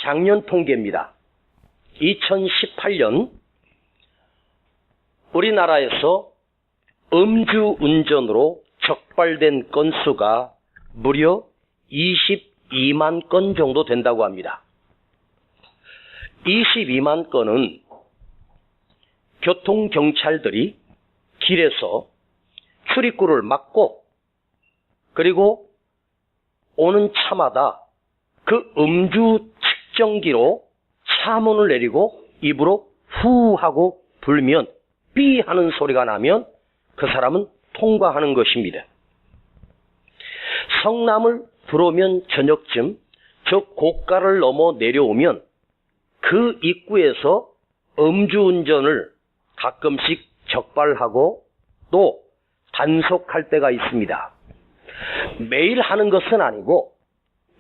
작년 통계입니다. 2018년 우리나라에서 음주운전으로 적발된 건수가 무려 22만 건 정도 된다고 합니다. 22만 건은 교통경찰들이 길에서 출입구를 막고 그리고 오는 차마다 그 음주 측정기로 차문을 내리고 입으로 후 하고 불면 삐 하는 소리가 나면 그 사람은 통과하는 것입니다. 성남을 들어오면 저녁쯤 저 고가를 넘어 내려오면 그 입구에서 음주운전을 가끔씩 적발하고 또 단속할 때가 있습니다. 매일 하는 것은 아니고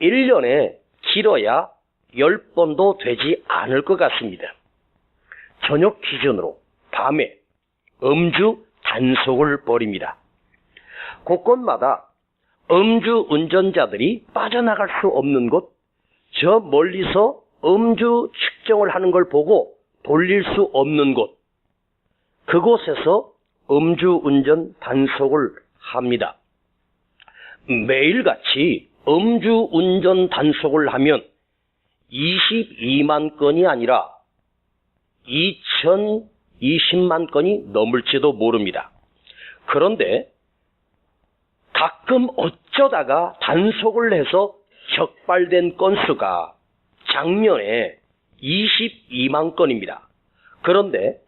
1년에 길어야 10번도 되지 않을 것 같습니다. 저녁 기준으로 밤에 음주 단속을 벌입니다. 곳곳마다 음주 운전자들이 빠져나갈 수 없는 곳, 저 멀리서 음주 측정을 하는 걸 보고 돌릴 수 없는 곳, 그곳에서 음주 운전 단속을 합니다. 매일같이 음주 운전 단속을 하면 22만 건이 아니라 2020만 건이 넘을지도 모릅니다. 그런데 가끔 어쩌다가 단속을 해서 적발된 건수가 작년에 22만 건입니다. 그런데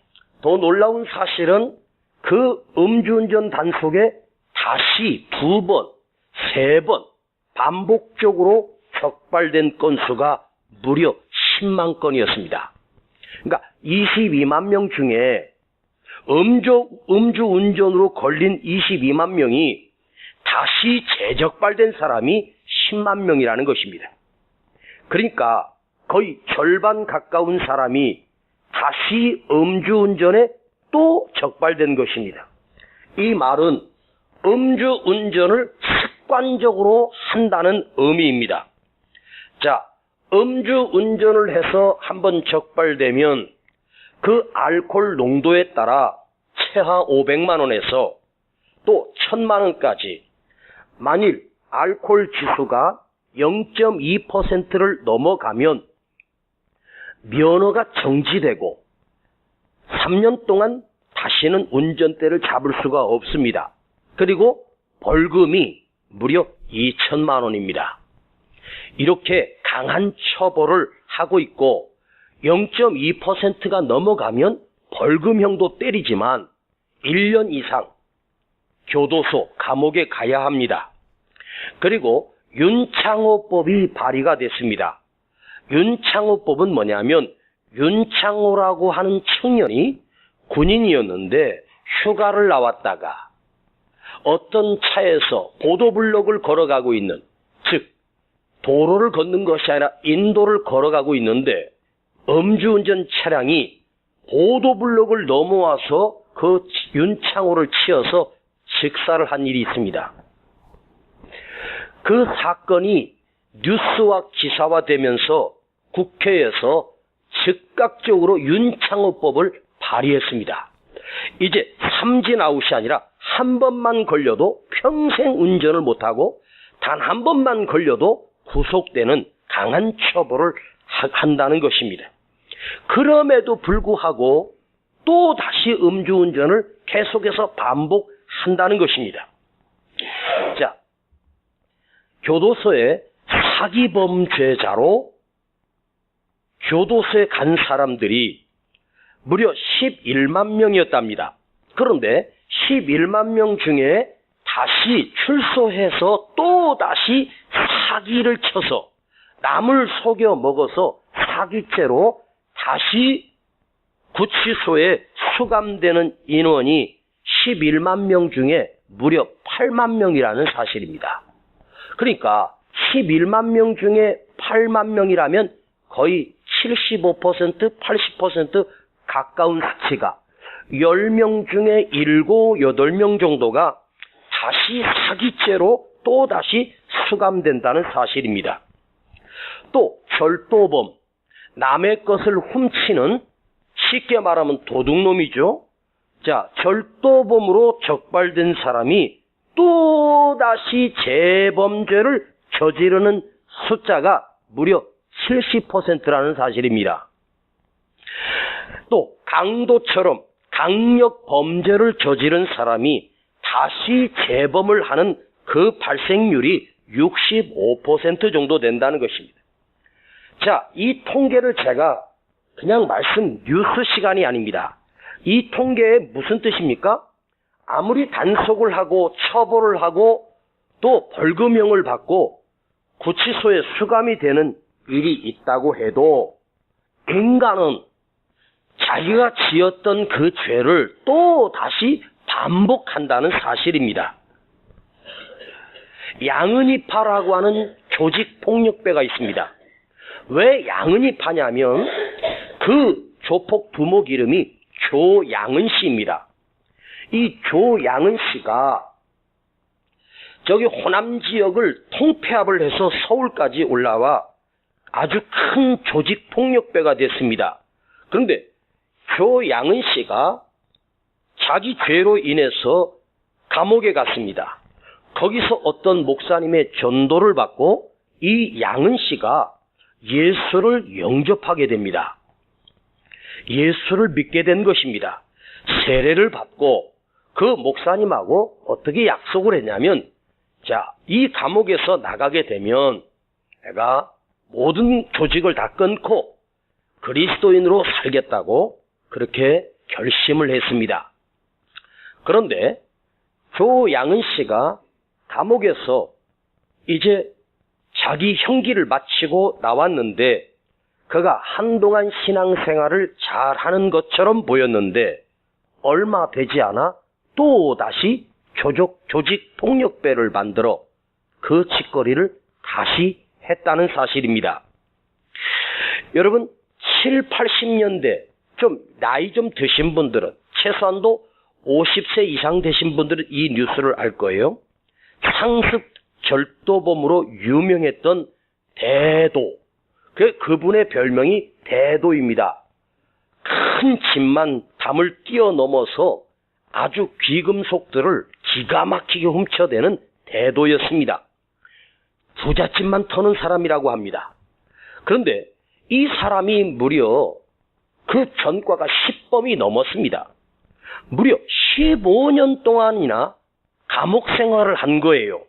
더 놀라운 사실은 그 음주운전 단속에 다시 2번, 3번 반복적으로 적발된 건수가 무려 10만 건이었습니다. 그러니까 22만 명 중에 음주운전으로 걸린 22만 명이 다시 재적발된 사람이 10만 명이라는 것입니다. 그러니까 거의 절반 가까운 사람이 다시 음주운전에 또 적발된 것입니다. 이 말은 음주운전을 습관적으로 한다는 의미입니다. 자, 음주운전을 해서 한번 적발되면 그 알코올 농도에 따라 최하 500만 원에서 또 1000만 원까지, 만일 알코올 지수가 0.2%를 넘어가면 면허가 정지되고 3년 동안 다시는 운전대를 잡을 수가 없습니다. 그리고 벌금이 무려 2천만 원입니다. 이렇게 강한 처벌을 하고 있고 0.2%가 넘어가면 벌금형도 때리지만 1년 이상 교도소, 감옥에 가야 합니다. 그리고 윤창호법이 발의가 됐습니다. 윤창호법은 뭐냐면 윤창호라고 하는 청년이 군인이었는데 휴가를 나왔다가 어떤 차에서 보도블록을 걸어가고 있는, 즉 도로를 걷는 것이 아니라 인도를 걸어가고 있는데 음주운전 차량이 보도블록을 넘어와서 그 윤창호를 치어서 즉사를 한 일이 있습니다. 그 사건이 뉴스와 기사화되면서 국회에서 즉각적으로 윤창호법을 발의했습니다. 이제 삼진 아웃이 아니라 한 번만 걸려도 평생 운전을 못하고 단 한 번만 걸려도 구속되는 강한 처벌을 한다는 것입니다. 그럼에도 불구하고 또 다시 음주운전을 계속해서 반복한다는 것입니다. 자, 교도소에 사기범죄자로 교도소에 간 사람들이 무려 11만 명이었답니다. 그런데 11만 명 중에 다시 출소해서 또 다시 사기를 쳐서 남을 속여 먹어서 사기죄로 다시 구치소에 수감되는 인원이 11만 명 중에 무려 8만 명이라는 사실입니다. 그러니까 11만 명 중에 8만 명이라면 거의 75%, 80% 가까운 수치가 10명 중에 7, 8명 정도가 다시 사기죄로 또 다시 수감된다는 사실입니다. 또 절도범, 남의 것을 훔치는, 쉽게 말하면 도둑놈이죠. 자, 절도범으로 적발된 사람이 또다시 재범죄를 저지르는 숫자가 무려 70%라는 사실입니다. 또 강도처럼 강력 범죄를 저지른 사람이 다시 재범을 하는 그 발생률이 65% 정도 된다는 것입니다. 자, 이 통계를 제가 그냥 뉴스 시간이 아닙니다. 이 통계의 무슨 뜻입니까? 아무리 단속을 하고 처벌을 하고 또 벌금형을 받고 구치소에 수감이 되는 일이 있다고 해도 인간은 자기가 지었던 그 죄를 또 다시 반복한다는 사실입니다. 양은이파라고 하는 조직폭력배가 있습니다. 왜 양은이파냐면 그 조폭 두목 이름이 조양은 씨입니다. 이 조양은 씨가 저기 호남 지역을 통폐합을 해서 서울까지 올라와 아주 큰 조직폭력배가 됐습니다. 그런데 조양은 씨가 자기 죄로 인해서 감옥에 갔습니다. 거기서 어떤 목사님의 전도를 받고 이 양은 씨가 예수를 영접하게 됩니다. 예수를 믿게 된 것입니다. 세례를 받고 그 목사님하고 어떻게 약속을 했냐면, 자, 이 감옥에서 나가게 되면 내가 모든 조직을 다 끊고 그리스도인으로 살겠다고 그렇게 결심을 했습니다. 그런데 조양은 씨가 감옥에서 이제 자기 형기를 마치고 나왔는데 그가 한동안 신앙생활을 잘하는 것처럼 보였는데 얼마 되지 않아 또다시 조직 폭력배를 만들어 그 짓거리를 다시 했다는 사실입니다. 여러분 7, 80년대 좀 나이 좀 드신 분들은, 최소한도 50세 이상 되신 분들은 이 뉴스를 알 거예요. 상습 절도범으로 유명했던 대도, 그분의 별명이 대도입니다. 큰 집만 담을 뛰어넘어서 아주 귀금속들을 기가 막히게 훔쳐대는 대도였습니다. 부잣집만 터는 사람이라고 합니다. 그런데 이 사람이 무려 그 전과가 10범이 넘었습니다. 무려 15년 동안이나 감옥 생활을 한 거예요.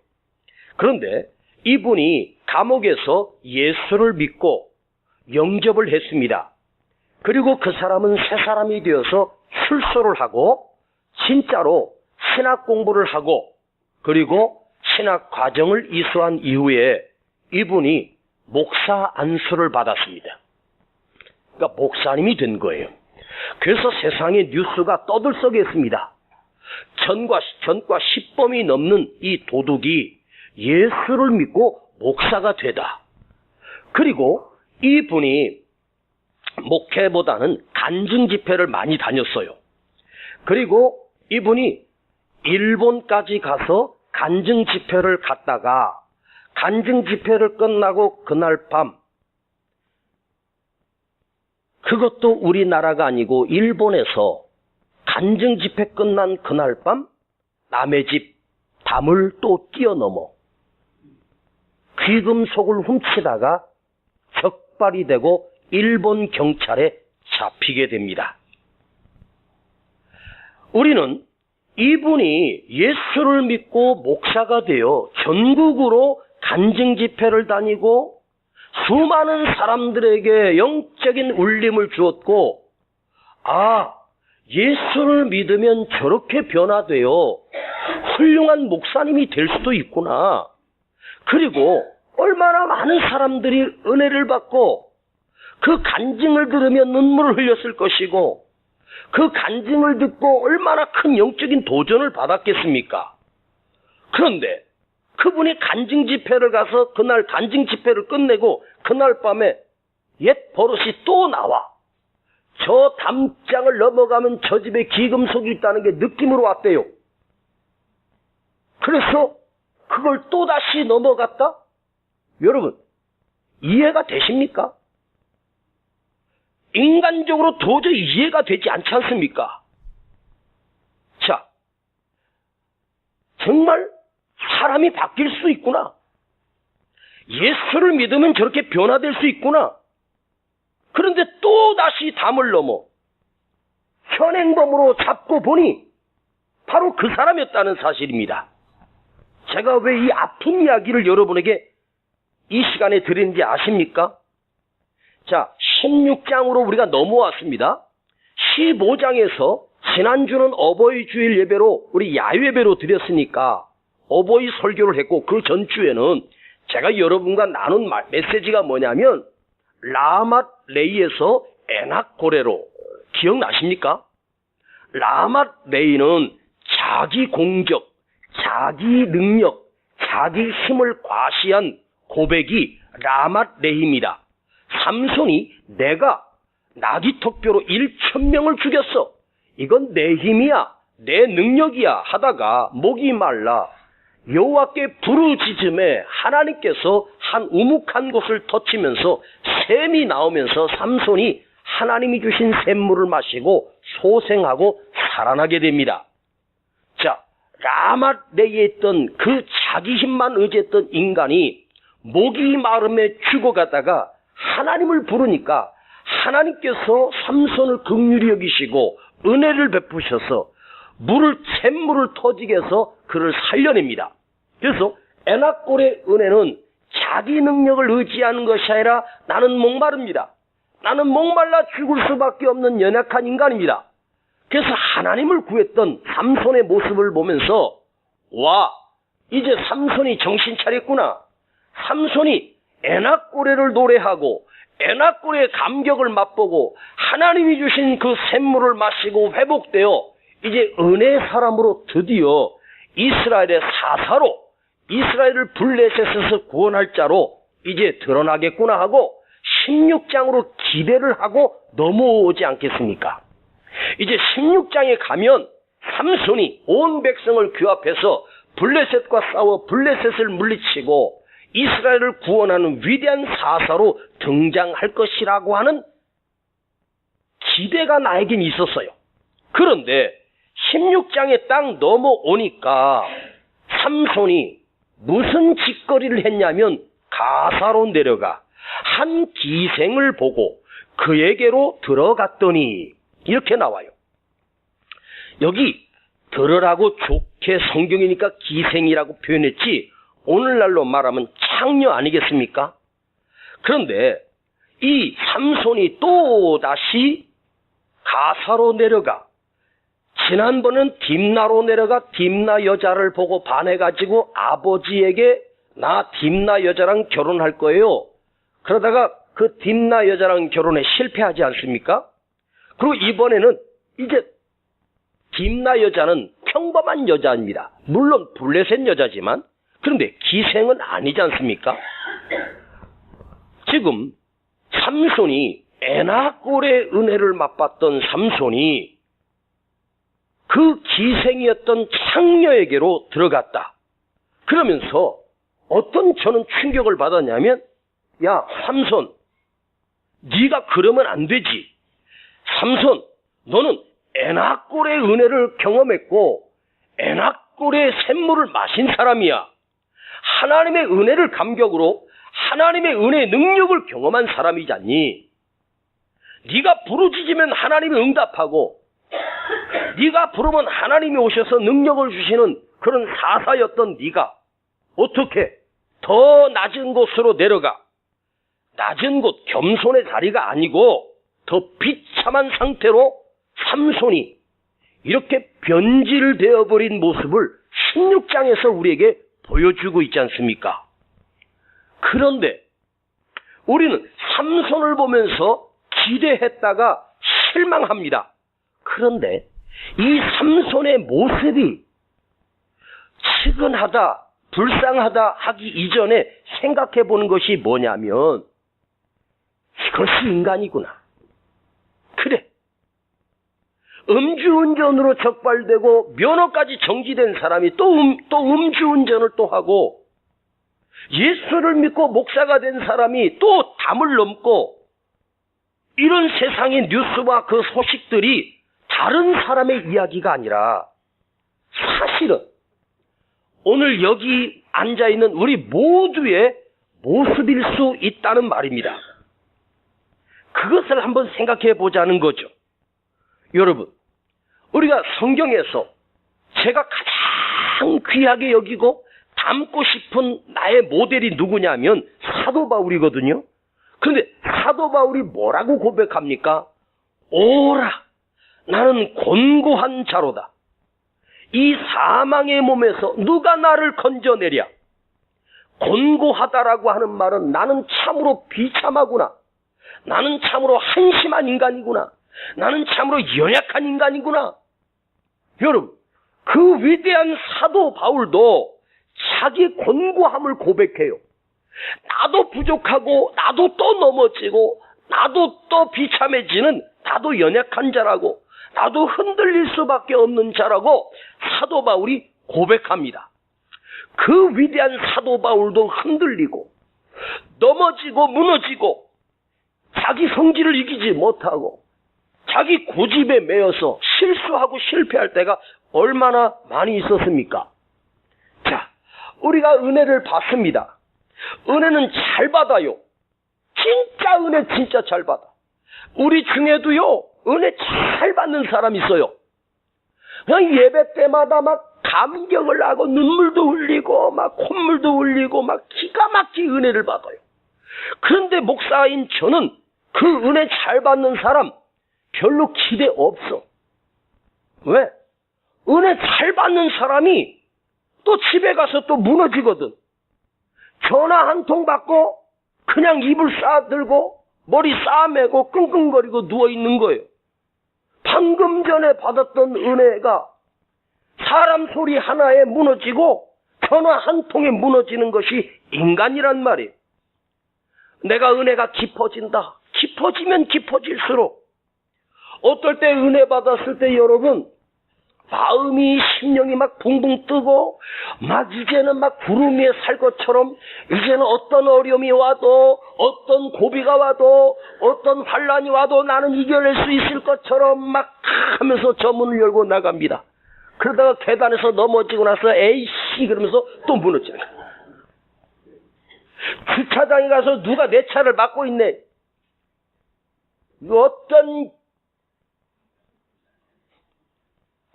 그런데 이분이 감옥에서 예수를 믿고 영접을 했습니다. 그리고 그 사람은 새 사람이 되어서 출소를 하고 진짜로 신학 공부를 하고 그리고 신학 과정을 이수한 이후에 이분이 목사 안수를 받았습니다. 그러니까 목사님이 된 거예요. 그래서 세상에 뉴스가 떠들썩했습니다. 전과 10범이 넘는 이 도둑이 예수를 믿고 목사가 되다. 그리고 이분이 목회보다는 간증 집회를 많이 다녔어요. 그리고 이분이 일본까지 가서 간증 집회를 갔다가 간증 집회를 끝나고 그날 밤, 그것도 우리나라가 아니고 일본에서 간증 집회 끝난 그날 밤 남의 집 담을 또 뛰어넘어 귀금속을 훔치다가 적발이 되고 일본 경찰에 잡히게 됩니다. 우리는 이분이 예수를 믿고 목사가 되어 전국으로 간증 집회를 다니고 수많은 사람들에게 영적인 울림을 주었고, 아, 예수를 믿으면 저렇게 변화되어 훌륭한 목사님이 될 수도 있구나. 그리고 얼마나 많은 사람들이 은혜를 받고 그 간증을 들으며 눈물을 흘렸을 것이고 그 간증을 듣고 얼마나 큰 영적인 도전을 받았겠습니까? 그런데 그분이 간증 집회를 가서 그날 간증 집회를 끝내고 그날 밤에 옛 버릇이 또 나와. 저 담장을 넘어가면 저 집에 기금속이 있다는 게 느낌으로 왔대요. 그래서 그걸 또다시 넘어갔다? 여러분, 이해가 되십니까? 인간적으로 도저히 이해가 되지 않지 않습니까? 자, 정말 사람이 바뀔 수 있구나. 예수를 믿으면 저렇게 변화될 수 있구나. 그런데 또 다시 담을 넘어 현행범으로 잡고 보니 바로 그 사람이었다는 사실입니다. 제가 왜 이 아픈 이야기를 여러분에게 이 시간에 드리는지 아십니까? 자, 16장으로 우리가 넘어왔습니다. 15장에서 지난주는 어버이 주일 예배로 우리 야유예배로 드렸으니까 어버이 설교를 했고, 그 전주에는 제가 여러분과 나눈 메시지가 뭐냐면 라맛 레이에서 에낙 고레로, 기억나십니까? 라맛 레이는 자기 공적, 자기 능력, 자기 힘을 과시한 고백이 라맛 레이입니다. 삼손이 내가 나귀턱뼈로 1,000명을 죽였어, 이건 내 힘이야, 내 능력이야 하다가 목이 말라 여호와께 부르짖음에 하나님께서 한 우묵한 곳을 터치면서 샘이 나오면서 삼손이 하나님이 주신 샘물을 마시고 소생하고 살아나게 됩니다. 자, 라맛레이에 있던 그 자기 힘만 의지했던 인간이 목이 마름에 죽어가다가 하나님을 부르니까 하나님께서 삼손을 긍휼히 여기시고 은혜를 베푸셔서 샘물을 터지게 해서 그를 살려냅니다. 그래서 에낙골의 은혜는 자기 능력을 의지하는 것이 아니라 나는 목마릅니다. 나는 목말라 죽을 수밖에 없는 연약한 인간입니다. 그래서 하나님을 구했던 삼손의 모습을 보면서 와, 이제 삼손이 정신 차렸구나. 삼손이 에낙고레를 노래하고 에낙고레의 감격을 맛보고 하나님이 주신 그 샘물을 마시고 회복되어 이제 은혜의 사람으로 드디어 이스라엘의 사사로, 이스라엘을 블레셋에서 구원할 자로 이제 드러나겠구나 하고 16장으로 기대를 하고 넘어오지 않겠습니까? 이제 16장에 가면 삼손이 온 백성을 규합해서 블레셋과 싸워 블레셋을 물리치고 이스라엘을 구원하는 위대한 사사로 등장할 것이라고 하는 기대가 나에겐 있었어요. 그런데 16장에 딱 넘어오니까 삼손이 무슨 짓거리를 했냐면 가사로 내려가 한 기생을 보고 그에게로 들어갔더니 이렇게 나와요. 여기 들으라고 좋게 성경이니까 기생이라고 표현했지 오늘날로 말하면 창녀 아니겠습니까? 그런데 이 삼손이 또 다시 가사로 내려가 지난번은 딥나로 내려가 딥나 여자를 보고 반해가지고 아버지에게 나 딥나 여자랑 결혼할 거예요. 그러다가 그 딥나 여자랑 결혼에 실패하지 않습니까? 그리고 이번에는 이제 딥나 여자는 평범한 여자입니다. 물론 블레셋 여자지만 그런데 기생은 아니지 않습니까? 지금 삼손이 에낙골의 은혜를 맛봤던 삼손이 그 기생이었던 창녀에게로 들어갔다. 그러면서 어떤 저는 충격을 받았냐면 야 삼손, 네가 그러면 안 되지. 삼손, 너는 에낙골의 은혜를 경험했고 에낙골의 샘물을 마신 사람이야. 하나님의 은혜를 감격으로 하나님의 은혜의 능력을 경험한 사람이잖니. 네가 부르짖으면 하나님이 응답하고 네가 부르면 하나님이 오셔서 능력을 주시는 그런 사사였던 네가 어떻게 더 낮은 곳으로 내려가 낮은 곳 겸손의 자리가 아니고 더 비참한 상태로 삼손이 이렇게 변질되어 버린 모습을 16장에서 우리에게 보여주고 있지 않습니까? 그런데 우리는 삼손을 보면서 기대했다가 실망합니다. 그런데 이 삼손의 모습이 측은하다, 불쌍하다 하기 이전에 생각해 보는 것이 뭐냐면 이것이 인간이구나. 그래. 음주운전으로 적발되고 면허까지 정지된 사람이 또 음주운전을 또 하고 예수를 믿고 목사가 된 사람이 또 담을 넘고 이런 세상의 뉴스와 그 소식들이 다른 사람의 이야기가 아니라 사실은 오늘 여기 앉아있는 우리 모두의 모습일 수 있다는 말입니다. 그것을 한번 생각해 보자는 거죠. 여러분, 우리가 성경에서 제가 가장 귀하게 여기고 닮고 싶은 나의 모델이 누구냐면 사도 바울이거든요. 그런데 사도 바울이 뭐라고 고백합니까? 오라, 나는 곤고한 자로다. 이 사망의 몸에서 누가 나를 건져내랴. 곤고하다라고 하는 말은 나는 참으로 비참하구나. 나는 참으로 한심한 인간이구나. 나는 참으로 연약한 인간이구나. 여러분, 그 위대한 사도 바울도 자기 곤고함을 고백해요. 나도 부족하고 나도 또 넘어지고 나도 또 비참해지는 나도 연약한 자라고 나도 흔들릴 수밖에 없는 자라고 사도 바울이 고백합니다. 그 위대한 사도 바울도 흔들리고 넘어지고 무너지고 자기 성질을 이기지 못하고 자기 고집에 매여서 실수하고 실패할 때가 얼마나 많이 있었습니까? 자, 우리가 은혜를 받습니다. 은혜는 잘 받아요. 진짜 은혜 진짜 잘 받아. 우리 중에도요, 은혜 잘 받는 사람 있어요. 그냥 예배 때마다 막 감격을 하고 눈물도 흘리고 막 콧물도 흘리고 막 기가 막히게 은혜를 받아요. 그런데 목사인 저는 그 은혜 잘 받는 사람 별로 기대 없어. 왜? 은혜 잘 받는 사람이 또 집에 가서 또 무너지거든. 전화 한 통 받고 그냥 이불 쌓아들고 머리 쌓아매고 끙끙거리고 누워있는 거예요. 방금 전에 받았던 은혜가 사람 소리 하나에 무너지고 전화 한 통에 무너지는 것이 인간이란 말이에요. 내가 은혜가 깊어진다. 깊어지면 깊어질수록 어떨 때 은혜 받았을 때 여러분 마음이 심령이 막 붕붕 뜨고 막 이제는 막 구름 위에 살 것처럼 이제는 어떤 어려움이 와도 어떤 고비가 와도 어떤 환란이 와도 나는 이겨낼 수 있을 것처럼 막 하면서 저 문을 열고 나갑니다. 그러다가 계단에서 넘어지고 나서 에이씨 그러면서 또 무너져요. 주차장에 가서 누가 내 차를 막고 있네. 어떤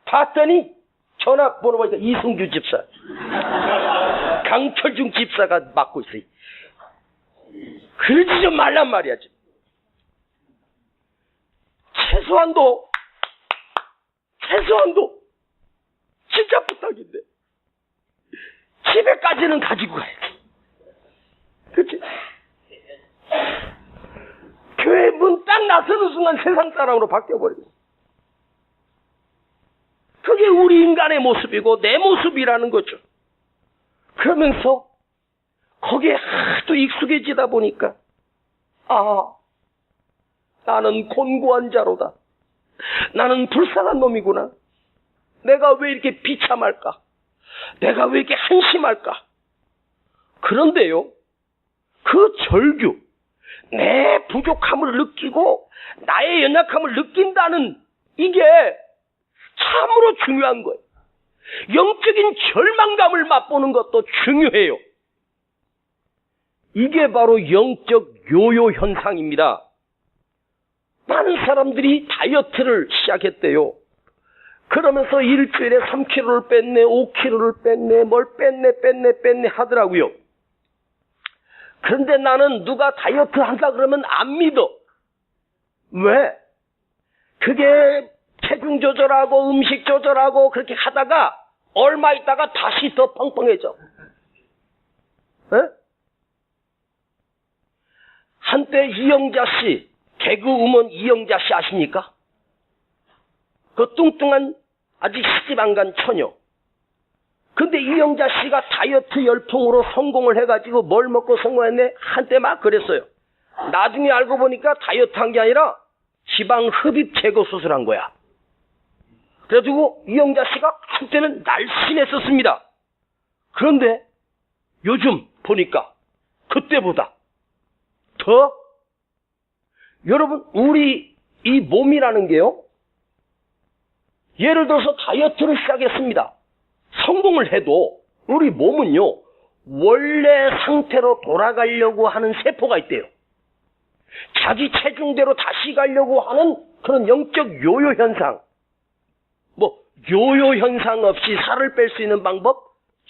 봤더니 전화번호 보니까 이승규 집사, 강철중 집사가 맡고 있어요. 그러지 좀 말란 말이야. 최소한도 진짜 부탁인데 집에까지는 가지고 가야지. 그치? 교회 문 딱 나서는 순간 세상 사람으로 바뀌어버리고. 그게 우리 인간의 모습이고 내 모습이라는 거죠. 그러면서 거기에 하도 익숙해지다 보니까 나는 곤고한 자로다. 나는 불쌍한 놈이구나. 내가 왜 이렇게 비참할까? 내가 왜 이렇게 한심할까? 그런데요, 그 절규, 내 부족함을 느끼고 나의 연약함을 느낀다는 이게 참으로 중요한 거예요. 영적인 절망감을 맛보는 것도 중요해요. 이게 바로 영적 요요 현상입니다. 많은 사람들이 다이어트를 시작했대요. 그러면서 일주일에 3kg를 뺐네, 5kg를 뺐네, 뭘 뺐네 하더라고요. 그런데 나는 누가 다이어트 한다 그러면 안 믿어. 왜? 그게 체중 조절하고 음식 조절하고 그렇게 하다가 얼마 있다가 다시 더 펑펑해져. 에? 한때 이영자 씨, 개그우먼 이영자 씨 아십니까? 그 뚱뚱한 아직 시집 안 간 처녀. 근데 이영자 씨가 다이어트 열풍으로 성공을 해가지고 뭘 먹고 성공했네? 한때 막 그랬어요. 나중에 알고 보니까 다이어트 한 게 아니라 지방 흡입 제거 수술한 거야. 그래가지고 이영자 씨가 한때는 날씬했었습니다. 그런데 요즘 보니까 그때보다 더 여러분, 우리 이 몸이라는 게요, 예를 들어서 다이어트를 시작했습니다. 성공을 해도 우리 몸은요, 원래 상태로 돌아가려고 하는 세포가 있대요. 자기 체중대로 다시 가려고 하는 그런 영적 요요 현상. 뭐 요요 현상 없이 살을 뺄 수 있는 방법?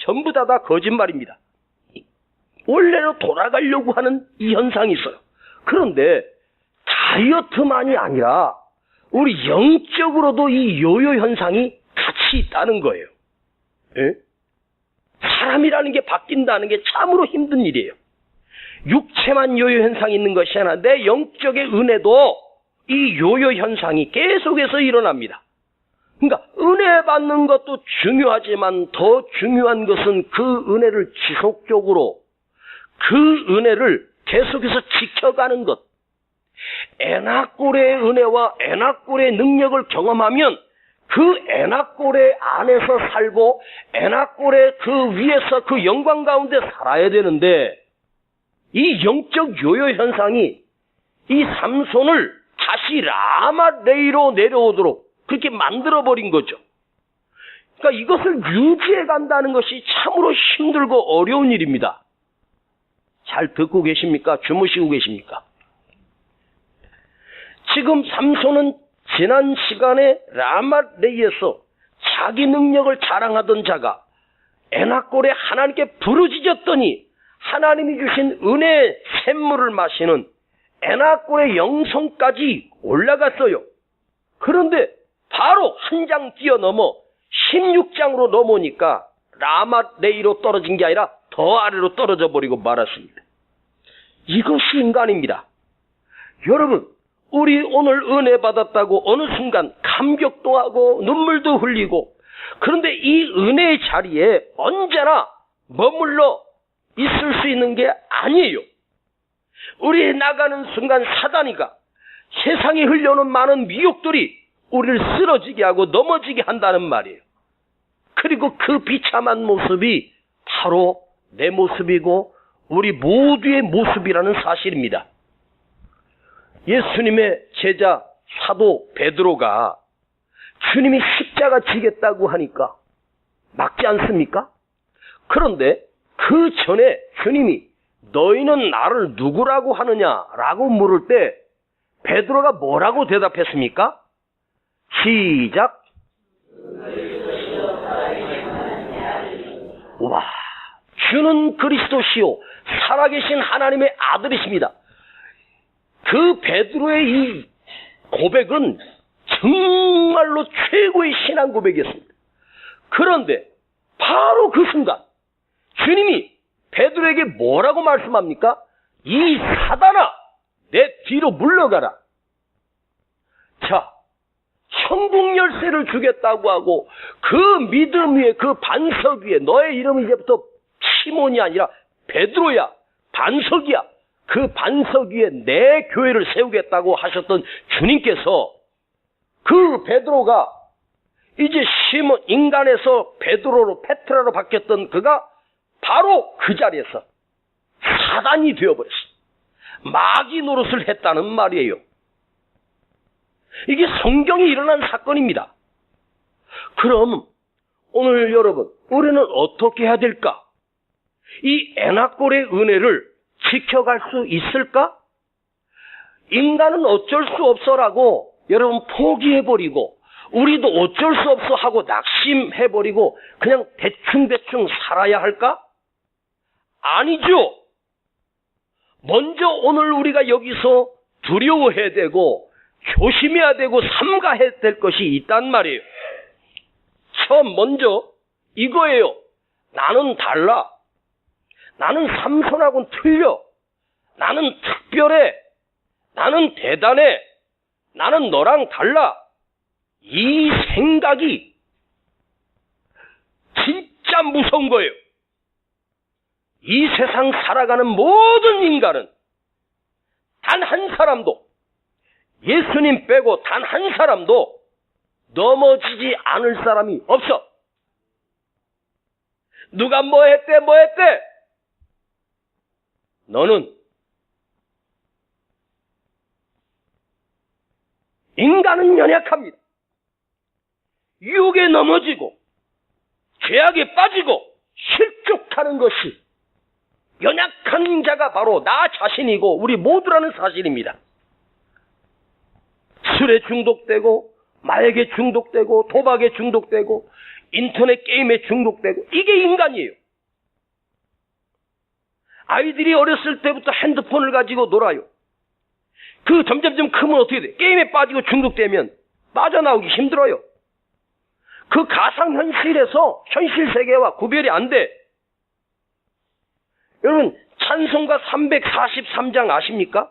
전부 다 거짓말입니다. 원래로 돌아가려고 하는 이 현상이 있어요. 그런데 다이어트만이 아니라 우리 영적으로도 이 요요 현상이 같이 있다는 거예요. 예? 사람이라는 게 바뀐다는 게 참으로 힘든 일이에요. 육체만 요요 현상이 있는 것이 아니라 내 영적의 은혜도 이 요요 현상이 계속해서 일어납니다. 그러니까 은혜 받는 것도 중요하지만 더 중요한 것은 그 은혜를 지속적으로, 그 은혜를 계속해서 지켜가는 것. 에나꼴의 은혜와 에나꼴의 능력을 경험하면 그 에나꼴의 안에서 살고 에나꼴의 그 위에서 그 영광 가운데 살아야 되는데, 이 영적 요요 현상이 이 삼손을 다시 라마레이로 내려오도록 그렇게 만들어버린 거죠. 그러니까 이것을 유지해 간다는 것이 참으로 힘들고 어려운 일입니다. 잘 듣고 계십니까? 주무시고 계십니까? 지금 삼손은 지난 시간에 라마레이에서 자기 능력을 자랑하던 자가 에나꼴에 하나님께 부르짖었더니 하나님이 주신 은혜의 샘물을 마시는 에나꼴의 영성까지 올라갔어요. 그런데 바로 한 장 뛰어넘어 16장으로 넘어오니까 라마레이로 떨어진 게 아니라 더 아래로 떨어져 버리고 말았습니다. 이것이 인간입니다. 여러분, 우리 오늘 은혜 받았다고 어느 순간 감격도 하고 눈물도 흘리고, 그런데 이 은혜의 자리에 언제나 머물러 있을 수 있는 게 아니에요. 우리 나가는 순간 사단이가 세상에 흘려오는 많은 미혹들이 우리를 쓰러지게 하고 넘어지게 한다는 말이에요. 그리고 그 비참한 모습이 바로 내 모습이고 우리 모두의 모습이라는 사실입니다. 예수님의 제자 사도 베드로가 주님이 십자가 지겠다고 하니까 막지 않습니까? 그런데 그 전에 주님이 너희는 나를 누구라고 하느냐라고 물을 때 베드로가 뭐라고 대답했습니까? 시작. 와, 주는 그리스도시요 살아계신 하나님의 아들이십니다. 그 베드로의 이 고백은 정말로 최고의 신앙 고백이었습니다. 그런데 바로 그 순간 주님이 베드로에게 뭐라고 말씀합니까? 이 사단아, 내 뒤로 물러가라. 자, 천국 열쇠를 주겠다고 하고 그 믿음 위에, 그 반석 위에 너의 이름은 이제부터 시몬이 아니라 베드로야, 반석이야. 그 반석 위에 내 교회를 세우겠다고 하셨던 주님께서 그 베드로가 이제 시몬, 인간에서 베드로로, 페트라로 바뀌었던 그가 바로 그 자리에서 사단이 되어버렸어요. 마귀 노릇을 했다는 말이에요. 이게 성경이 일어난 사건입니다. 그럼 오늘 여러분, 우리는 어떻게 해야 될까? 이 에나꼴의 은혜를 지켜갈 수 있을까? 인간은 어쩔 수 없어라고 여러분 포기해버리고 우리도 어쩔 수 없어 하고 낙심해버리고 그냥 대충대충 살아야 할까? 아니죠. 먼저 오늘 우리가 여기서 두려워해야 되고 조심해야 되고 삼가해야 될 것이 있단 말이에요. 처음 먼저 이거예요. 나는 달라. 나는 삼손하고는 틀려. 나는 특별해. 나는 대단해. 나는 너랑 달라. 이 생각이 진짜 무서운 거예요. 이 세상 살아가는 모든 인간은 단 한 사람도, 예수님 빼고 단 한 사람도 넘어지지 않을 사람이 없어. 누가 뭐 했대? 너는 연약합니다. 유혹에 넘어지고 죄악에 빠지고 실족하는 것이 연약한 자가 바로 나 자신이고 우리 모두라는 사실입니다. 술에 중독되고 마약에 중독되고 도박에 중독되고 인터넷 게임에 중독되고 이게 인간이에요. 아이들이 어렸을 때부터 핸드폰을 가지고 놀아요. 그 점점점 크면 어떻게 돼? 게임에 빠지고 중독되면 빠져나오기 힘들어요. 그 가상현실에서 현실 세계와 구별이 안 돼. 여러분 찬송가 343장 아십니까?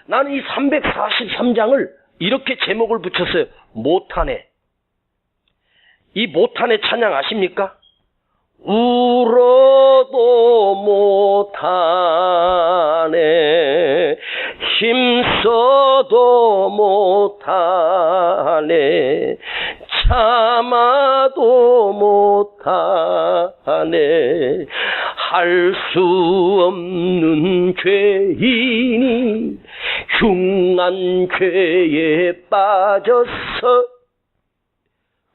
나는 이 343장을 이렇게 제목을 붙였어요. 못하네. 이 못하네 찬양 아십니까? 울어도 못하네, 힘써도 못하네, 참아도 못하네, 할 수 없는 죄인이 흉한 죄에 빠졌어.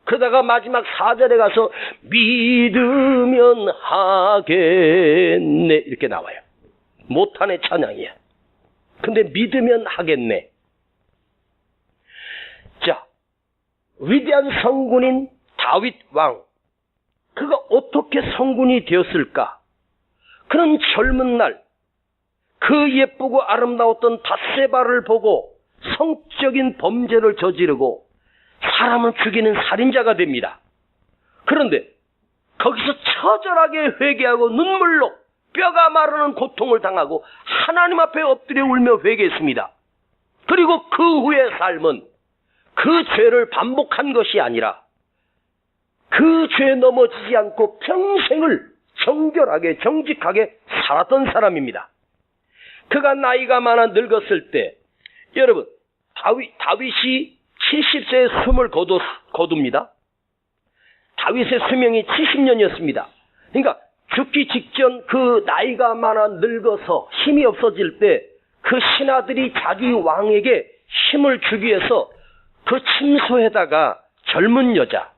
그러다가 마지막 4절에 가서 믿으면 하겠네 이렇게 나와요. 못하네 찬양이야. 근데 믿으면 하겠네. 자, 위대한 성군인 다윗 왕, 그가 어떻게 성군이 되었을까? 그는 젊은 날 그 예쁘고 아름다웠던 밧세바를 보고 성적인 범죄를 저지르고 사람을 죽이는 살인자가 됩니다. 그런데 거기서 처절하게 회개하고 눈물로 뼈가 마르는 고통을 당하고 하나님 앞에 엎드려 울며 회개했습니다. 그리고 그 후의 삶은 그 죄를 반복한 것이 아니라 그 죄에 넘어지지 않고 평생을 정결하게 정직하게 살았던 사람입니다. 그가 나이가 많아 늙었을 때 여러분 다윗이 70세에 숨을 거둡니다. 다윗의 수명이 70년이었습니다. 그러니까 죽기 직전 그 나이가 많아 늙어서 힘이 없어질 때 그 신하들이 자기 왕에게 힘을 주기 위해서 그 침소에다가 젊은 여자,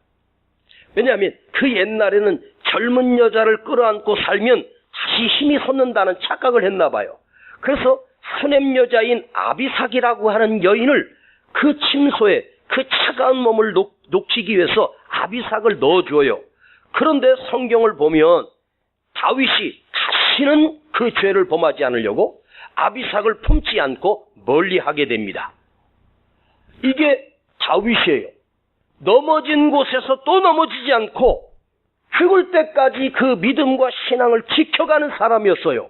왜냐하면 그 옛날에는 젊은 여자를 끌어안고 살면 다시 힘이 솟는다는 착각을 했나 봐요. 그래서 수냄 여자인 아비삭이라고 하는 여인을 그 침소에 그 차가운 몸을 녹이기 위해서 아비삭을 넣어줘요. 그런데 성경을 보면 다윗이 다시는 그 죄를 범하지 않으려고 아비삭을 품지 않고 멀리하게 됩니다. 이게 다윗이에요. 넘어진 곳에서 또 넘어지지 않고 죽을 때까지 그 믿음과 신앙을 지켜가는 사람이었어요.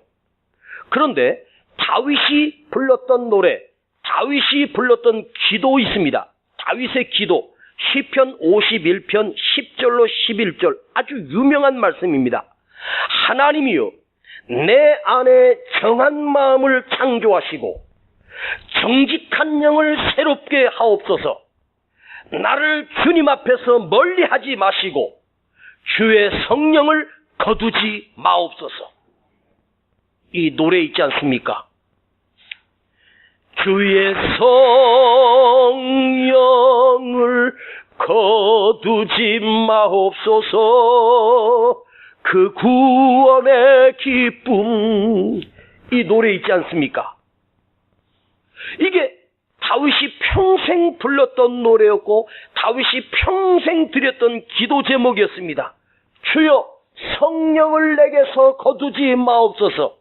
그런데 다윗이 불렀던 노래, 다윗이 불렀던 기도 있습니다. 다윗의 기도, 시편 51편 10절로 11절 아주 유명한 말씀입니다. 하나님이여 내 안에 정한 마음을 창조하시고 정직한 영을 새롭게 하옵소서. 나를 주님 앞에서 멀리하지 마시고 주의 성령을 거두지 마옵소서. 이 노래 있지 않습니까? 주의 성령을 거두지 마옵소서. 그 구원의 기쁨, 이 노래 있지 않습니까? 이게 다윗이 평생 불렀던 노래였고 다윗이 평생 드렸던 기도 제목이었습니다. 주여 성령을 내게서 거두지 마옵소서.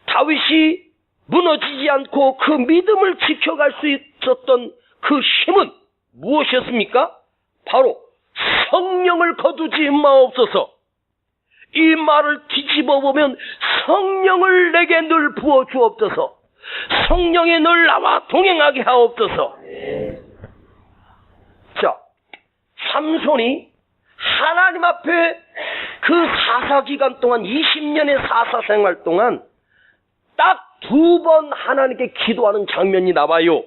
다윗이 무너지지 않고 그 믿음을 지켜갈 수 있었던 그 힘은 무엇이었습니까? 바로 성령을 거두지 마옵소서. 이 말을 뒤집어 보면 성령을 내게 늘 부어 주옵소서. 성령이 늘 나와 동행하게 하옵소서. 자, 삼손이 하나님 앞에 그 사사기간 동안 20년의 사사생활 동안 딱 2번 하나님께 기도하는 장면이 나와요.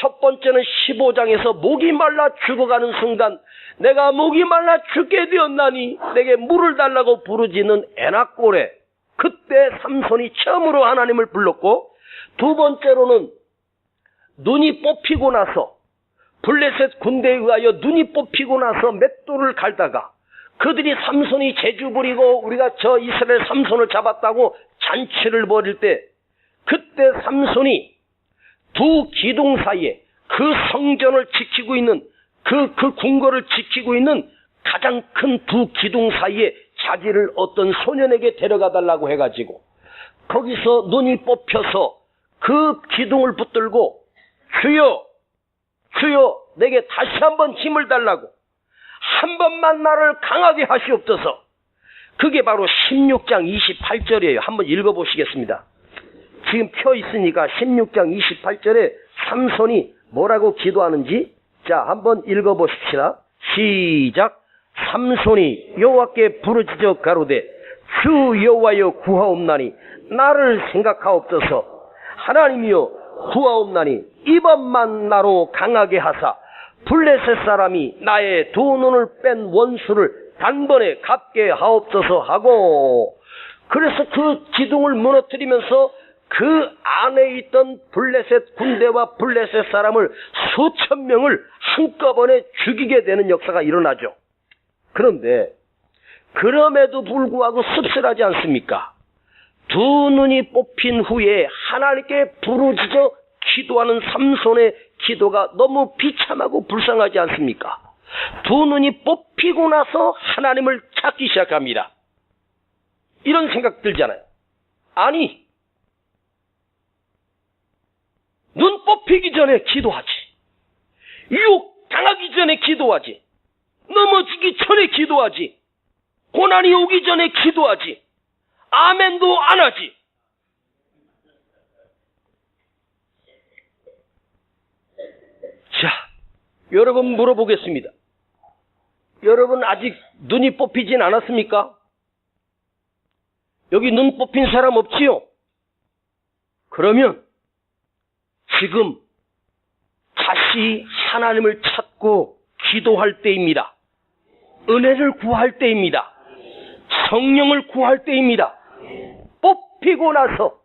첫 번째는 15장에서 목이 말라 죽어가는 순간 내가 목이 말라 죽게 되었나니 내게 물을 달라고 부르짖는 에낙골에 그때 삼손이 처음으로 하나님을 불렀고, 두 번째로는 눈이 뽑히고 나서 블레셋 군대에 의하여 눈이 뽑히고 나서 맷돌을 갈다가 그들이 삼손이 재주 부리고 우리가 저 이스라엘 삼손을 잡았다고 잔치를 벌일 때 그때 삼손이 두 기둥 사이에 그 성전을 지키고 있는 그 궁궐을 지키고 있는 가장 큰 두 기둥 사이에 자기를 어떤 소년에게 데려가 달라고 해가지고 거기서 눈이 뽑혀서 그 기둥을 붙들고 주여 내게 다시 한번 힘을 달라고 한 번만 나를 강하게 하시옵소서. 그게 바로 16장 28절이에요. 한번 읽어보시겠습니다. 지금 펴 있으니까 16장 28절에 삼손이 뭐라고 기도하는지 자 한번 읽어보십시다. 시작. 삼손이 여호와께 부르짖어 가로되 주 여호와여 구하옵나니 나를 생각하옵소서. 하나님이여 구하옵나니 이번만 나로 강하게 하사 블레셋 사람이 나의 두 눈을 뺀 원수를 단번에 갚게 하옵소서 하고 그래서 그 기둥을 무너뜨리면서 그 안에 있던 블레셋 군대와 블레셋 사람을 수천 명을 한꺼번에 죽이게 되는 역사가 일어나죠. 그런데 그럼에도 불구하고 씁쓸하지 않습니까? 두 눈이 뽑힌 후에 하나님께 부르짖어 기도하는 삼손의 기도가 너무 비참하고 불쌍하지 않습니까? 두 눈이 뽑히고 나서 하나님을 찾기 시작합니다. 이런 생각 들잖아요. 아니, 눈 뽑히기 전에 기도하지. 유혹 당하기 전에 기도하지. 넘어지기 전에 기도하지. 고난이 오기 전에 기도하지. 아멘도 안 하지. 자, 여러분 물어보겠습니다. 여러분 아직 눈이 뽑히진 않았습니까? 여기 눈 뽑힌 사람 없지요? 그러면 지금 다시 하나님을 찾고 기도할 때입니다. 은혜를 구할 때입니다. 성령을 구할 때입니다. 뽑히고 나서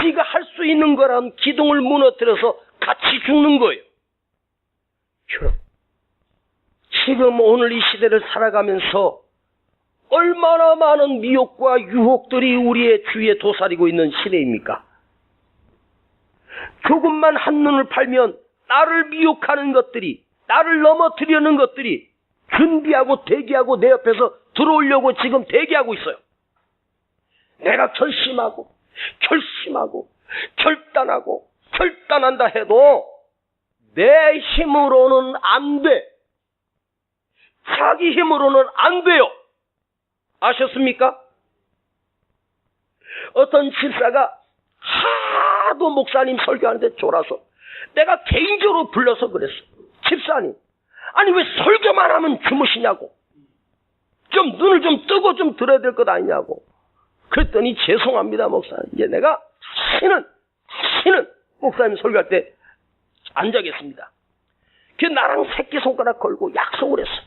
지가 할 수 있는 거란 기둥을 무너뜨려서 같이 죽는 거예요. 지금 오늘 이 시대를 살아가면서 얼마나 많은 미혹과 유혹들이 우리의 주위에 도사리고 있는 시대입니까? 조금만 한눈을 팔면 나를 미혹하는 것들이, 나를 넘어뜨리려는 것들이 준비하고 대기하고 내 옆에서 들어오려고 지금 대기하고 있어요. 내가 결심하고 결단한다 해도 내 힘으로는 안 돼. 자기 힘으로는 안 돼요. 아셨습니까? 어떤 집사가 하도 목사님 설교하는데 졸아서 내가 개인적으로 불러서 그랬어. 집사님, 아니 왜 설교만 하면 주무시냐고. 좀 눈을 좀 뜨고 좀 들어야 될 것 아니냐고. 그랬더니 죄송합니다 목사님. 이제 내가 다시는 목사님 설교할 때 안 자겠습니다. 그 나랑 새끼손가락 걸고 약속을 했어.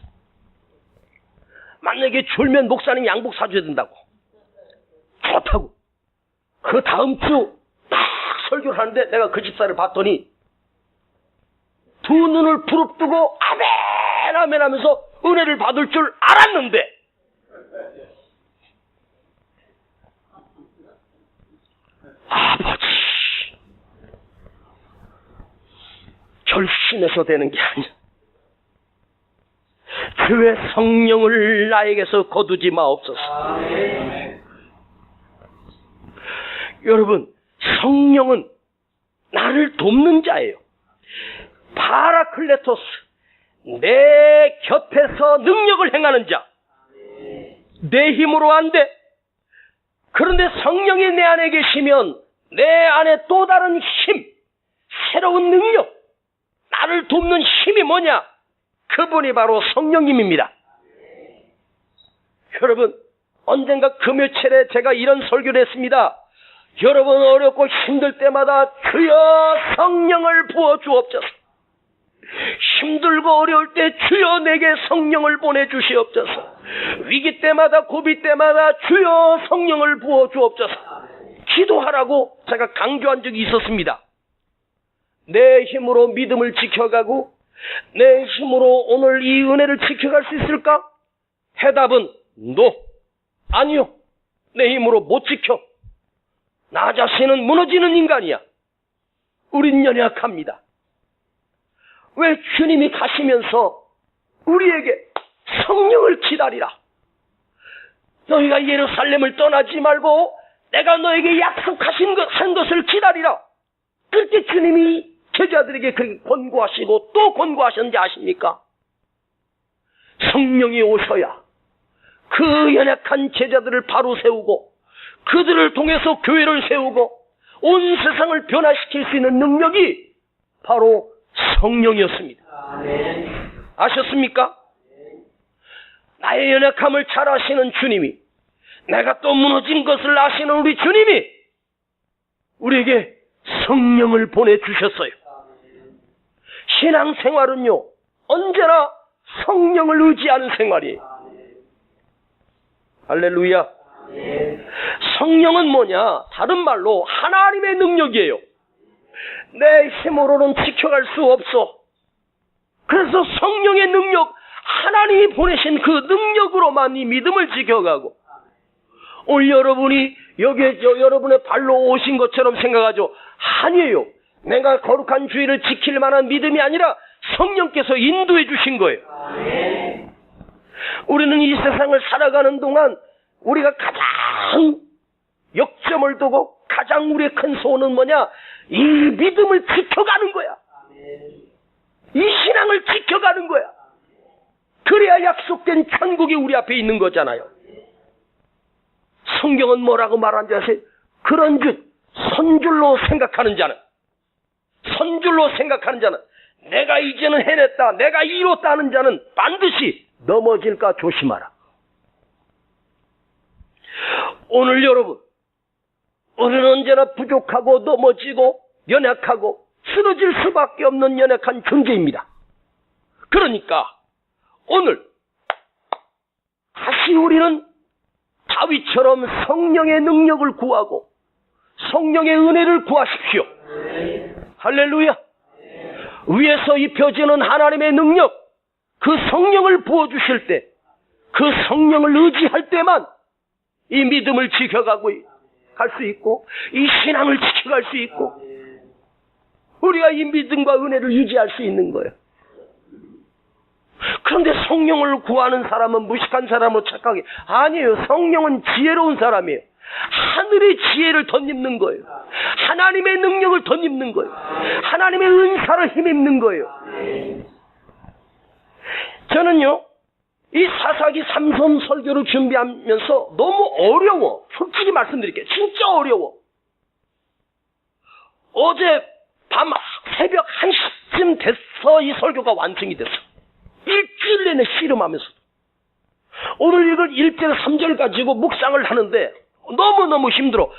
만약에 졸면 목사님 양복 사줘야 된다고. 좋다고. 그 다음 주 딱 설교를 하는데 내가 그 집사를 봤더니 두 눈을 부릅뜨고 아멘 하면서 은혜를 받을 줄 알았는데 아버지 결심해서 되는 게 아니야. 주의 성령을 나에게서 거두지 마옵소서. 여러분, 성령은 나를 돕는 자예요. 파라클레토스, 내 곁에서 능력을 행하는 자. 내 힘으로 안 돼. 그런데 성령이 내 안에 계시면 내 안에 또 다른 힘, 새로운 능력, 나를 돕는 힘이 뭐냐? 그분이 바로 성령님입니다. 여러분, 언젠가 금요일에 제가 이런 설교를 했습니다. 여러분 어렵고 힘들 때마다 주여 성령을 부어 주옵소서. 힘들고 어려울 때 주여 내게 성령을 보내주시옵소서. 위기 때마다 고비 때마다 주여 성령을 부어 주옵소서. 기도하라고 제가 강조한 적이 있었습니다. 내 힘으로 믿음을 지켜가고 내 힘으로 오늘 이 은혜를 지켜갈 수 있을까? 해답은 NO. 아니요. 내 힘으로 못 지켜. 나 자신은 무너지는 인간이야. 우린 연약합니다. 왜 주님이 가시면서 우리에게 성령을 기다리라. 너희가 예루살렘을 떠나지 말고 내가 너에게 약속하신 한 것을 기다리라. 그렇게 주님이 제자들에게 그렇게 권고하시고 또 권고하셨는지 아십니까? 성령이 오셔야 그 연약한 제자들을 바로 세우고 그들을 통해서 교회를 세우고 온 세상을 변화시킬 수 있는 능력이 바로 성령이었습니다. 아셨습니까? 나의 연약함을 잘 아시는 주님이, 내가 또 무너진 것을 아시는 우리 주님이 우리에게 성령을 보내주셨어요. 신앙생활은요, 언제나 성령을 의지하는 생활이에요. 할렐루야. 성령은 뭐냐? 다른 말로 하나님의 능력이에요. 내 힘으로는 지켜갈 수 없어. 그래서 성령의 능력, 하나님이 보내신 그 능력으로만 이 믿음을 지켜가고, 오늘 여러분이 여기에 여러분의 발로 오신 것처럼 생각하죠. 아니에요. 내가 거룩한 주의를 지킬 만한 믿음이 아니라 성령께서 인도해 주신 거예요. 우리는 이 세상을 살아가는 동안 우리가 가장 역점을 두고 가장 우리의 큰 소원은 뭐냐? 이 믿음을 지켜가는 거야. 이 신앙을 지켜가는 거야. 그래야 약속된 천국이 우리 앞에 있는 거잖아요. 성경은 뭐라고 말하는지 아세요? 그런즉 선줄로 생각하는 자는, 선줄로 생각하는 자는, 내가 이제는 해냈다, 내가 이뤘다 하는 자는 반드시 넘어질까 조심하라. 오늘 여러분, 우리는 언제나 부족하고 넘어지고 연약하고 쓰러질 수밖에 없는 연약한 존재입니다. 그러니까 오늘 다시 우리는 다윗처럼 성령의 능력을 구하고 성령의 은혜를 구하십시오. 할렐루야. 위에서 입혀지는 하나님의 능력, 그 성령을 부어주실 때, 그 성령을 의지할 때만 이 믿음을 지켜가고 갈 수 있고, 이 신앙을 지켜갈 수 있고, 우리가 이 믿음과 은혜를 유지할 수 있는 거예요. 그런데 성령을 구하는 사람은 무식한 사람으로 착각해. 아니에요. 성령은 지혜로운 사람이에요. 하늘의 지혜를 덧입는 거예요. 하나님의 능력을 덧입는 거예요. 하나님의 은사를 힘입는 거예요. 저는요, 이 사사기 삼손 설교를 준비하면서 너무 어려워. 솔직히 말씀드릴게요. 진짜 어려워. 어제 밤 새벽 1시쯤 돼서 이 설교가 완성이 됐어. 일주일 내내 씨름하면서. 오늘 이걸 1절 3절 가지고 묵상을 하는데 너무너무 힘들어.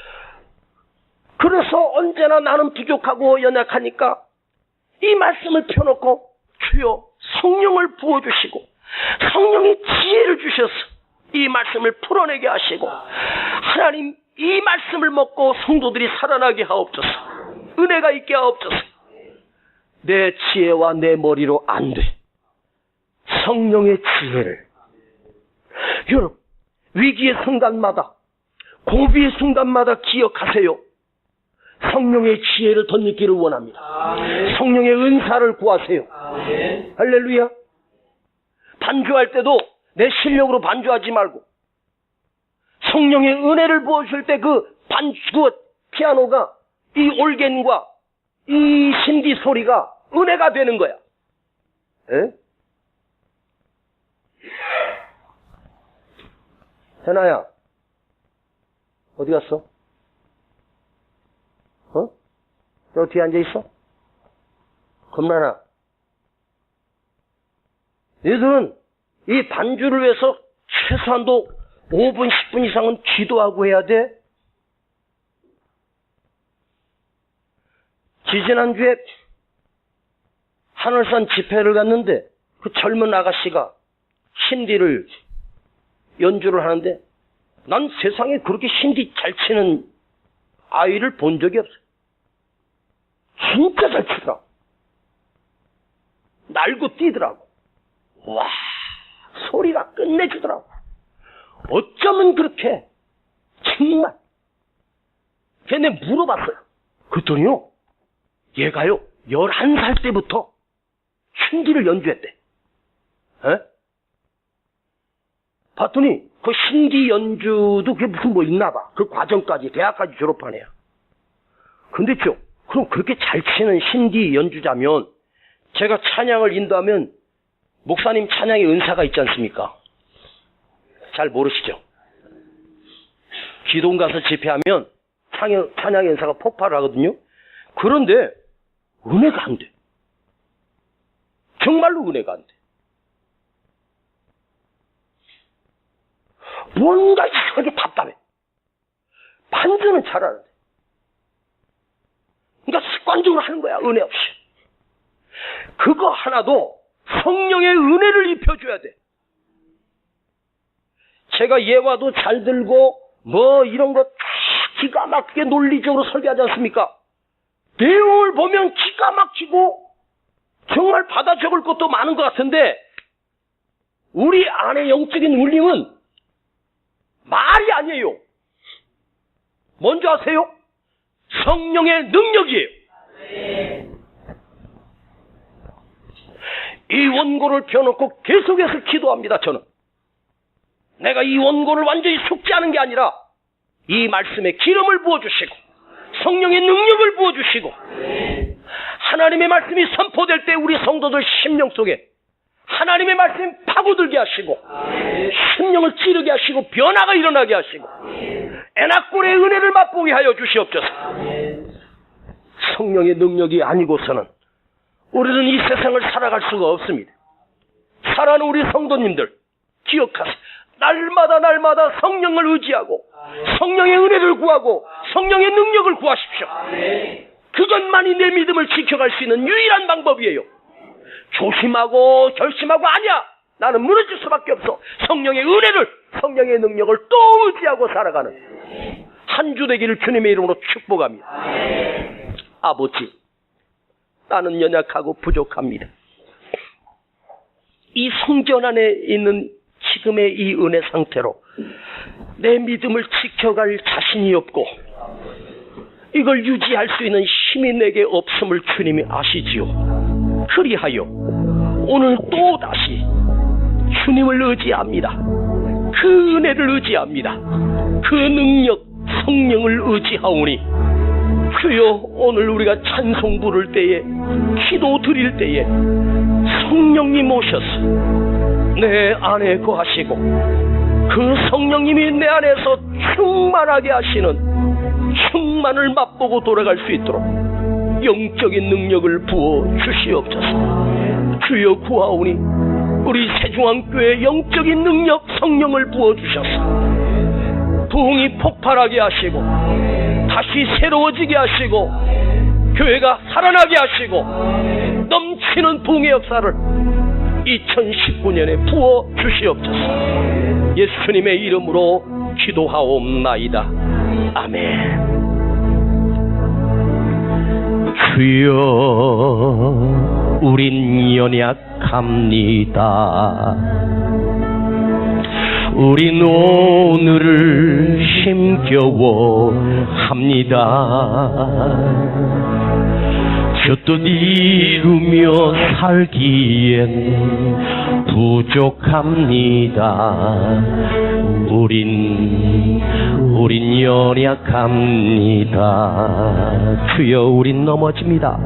그래서 언제나 나는 부족하고 연약하니까 이 말씀을 펴놓고 주여 성령을 부어주시고 성령의 지혜를 주셔서 이 말씀을 풀어내게 하시고, 하나님 이 말씀을 먹고 성도들이 살아나게 하옵소서. 은혜가 있게 하옵소서. 내 지혜와 내 머리로 안 돼. 성령의 지혜를. 여러분, 위기의 순간마다, 고비의 순간마다 기억하세요. 성령의 지혜를 덧입기를 원합니다. 성령의 은사를 구하세요. 할렐루야. 반주할 때도 내 실력으로 반주하지 말고 성령의 은혜를 부어줄 때 그 피아노가 이 올겐과 이 신디 소리가 은혜가 되는 거야. 에? 현아야, 어디 갔어? 너 뒤에 앉아있어? 겁나나? 얘들은 이 반주를 위해서 최소한도 5분, 10분 이상은 기도하고 해야 돼. 지지난주에 하늘산 집회를 갔는데 그 젊은 아가씨가 신디를 연주를 하는데 난 세상에 그렇게 신디 잘 치는 아이를 본 적이 없어. 진짜 잘 치더라. 날고 뛰더라고. 와, 소리가 끝내주더라고. 어쩌면 그렇게 정말. 걔네 물어봤어요. 그랬더니요, 얘가요 11살 때부터 흰기를 연주했대. 에? 봤더니 그 흰기 연주도 그게 무슨 뭐 있나 봐. 그 과정까지 대학까지 졸업한 애야. 근데 그럼 그렇게 잘 치는 흰기 연주자면 제가 찬양을 인도하면 목사님 찬양의 은사가 있지 않습니까? 잘 모르시죠? 기동 가서 집회하면 찬양의 은사가 폭발을 하거든요. 그런데 은혜가 안 돼. 정말로 은혜가 안 돼. 뭔가 이상하게 답답해. 반주는 잘하는데. 그러니까 습관적으로 하는 거야, 은혜 없이. 그거 하나도 성령의 은혜를 입혀줘야 돼. 제가 예화도 잘 들고 뭐 이런 거 기가 막히게 논리적으로 설계하지 않습니까? 내용을 보면 기가 막히고 정말 받아 적을 것도 많은 것 같은데 우리 안의 영적인 울림은 말이 아니에요. 뭔지 아세요? 성령의 능력이에요. 이 원고를 펴놓고 계속해서 기도합니다. 저는 내가 이 원고를 완전히 속죄하는 게 아니라 이 말씀에 기름을 부어주시고 성령의 능력을 부어주시고 하나님의 말씀이 선포될 때 우리 성도들 심령 속에 하나님의 말씀이 파고들게 하시고 심령을 찌르게 하시고 변화가 일어나게 하시고 애낙골의 은혜를 맛보게 하여 주시옵소서. 성령의 능력이 아니고서는 우리는 이 세상을 살아갈 수가 없습니다. 사랑하는 우리 성도님들 기억하세요. 날마다 성령을 의지하고 성령의 은혜를 구하고 성령의 능력을 구하십시오. 그것만이 내 믿음을 지켜갈 수 있는 유일한 방법이에요. 조심하고 결심하고 아니야 나는 무너질 수밖에 없어. 성령의 은혜를 성령의 능력을 또 의지하고 살아가는 한 주 되기를 주님의 이름으로 축복합니다. 아버지, 나는 연약하고 부족합니다. 이 성전 안에 있는 지금의 이 은혜 상태로 내 믿음을 지켜갈 자신이 없고 이걸 유지할 수 있는 힘이 내게 없음을 주님이 아시지요. 그리하여 오늘 또다시 주님을 의지합니다. 그 은혜를 의지합니다. 그 능력 성령을 의지하오니 주여 오늘 우리가 찬송 부를 때에 기도 드릴 때에 성령님 오셔서 내 안에 거하시고 그 성령님이 내 안에서 충만하게 하시는 충만을 맛보고 돌아갈 수 있도록 영적인 능력을 부어 주시옵소서. 주여 구하오니 우리 세중앙교회 영적인 능력 성령을 부어 주셔서 부흥이 폭발하게 하시고 다시 새로워지게 하시고 교회가 살아나게 하시고 넘치는 부흥의 역사를 2019년에 부어 주시옵소서. 예수님의 이름으로 기도하옵나이다. 아멘. 주여 우린 연약합니다. 우린 오늘을 힘겨워합니다. 주 뜻 이루며 살기엔 부족합니다. 우린 연약합니다. 주여 우린 넘어집니다.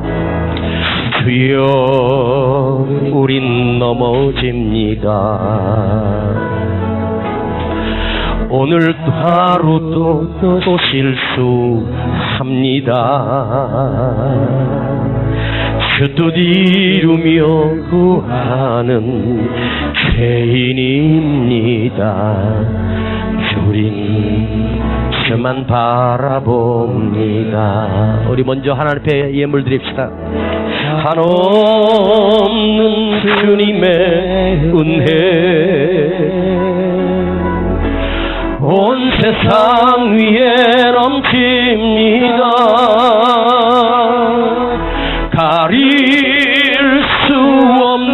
주여 우린 넘어집니다. 오늘 하루도 또 실수합니다. 주 뜻 이루며 구하는 죄인입니다. 우린 주만 바라봅니다. 우리 먼저 하나님 앞에 예물 드립시다. 한없는 주님의 은혜 온 세상 위에 넘칩니다. 가릴 수 없는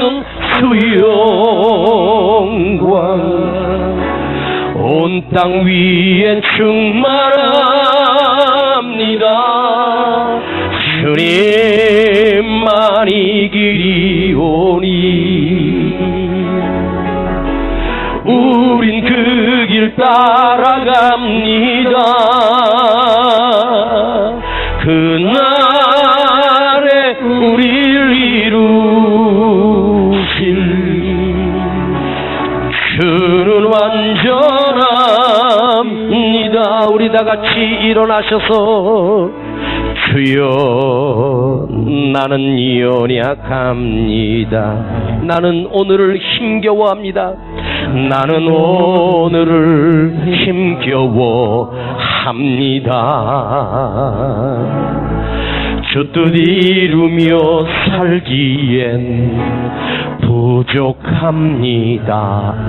그날에 우리를 이루실 주는 완전합니다. 우리 다 같이 일어나셔서 주여 나는 연약합니다. 나는 오늘을 힘겨워합니다. 나는 오늘을 힘겨워합니다. 주 뜻 이루며 살기엔 부족합니다.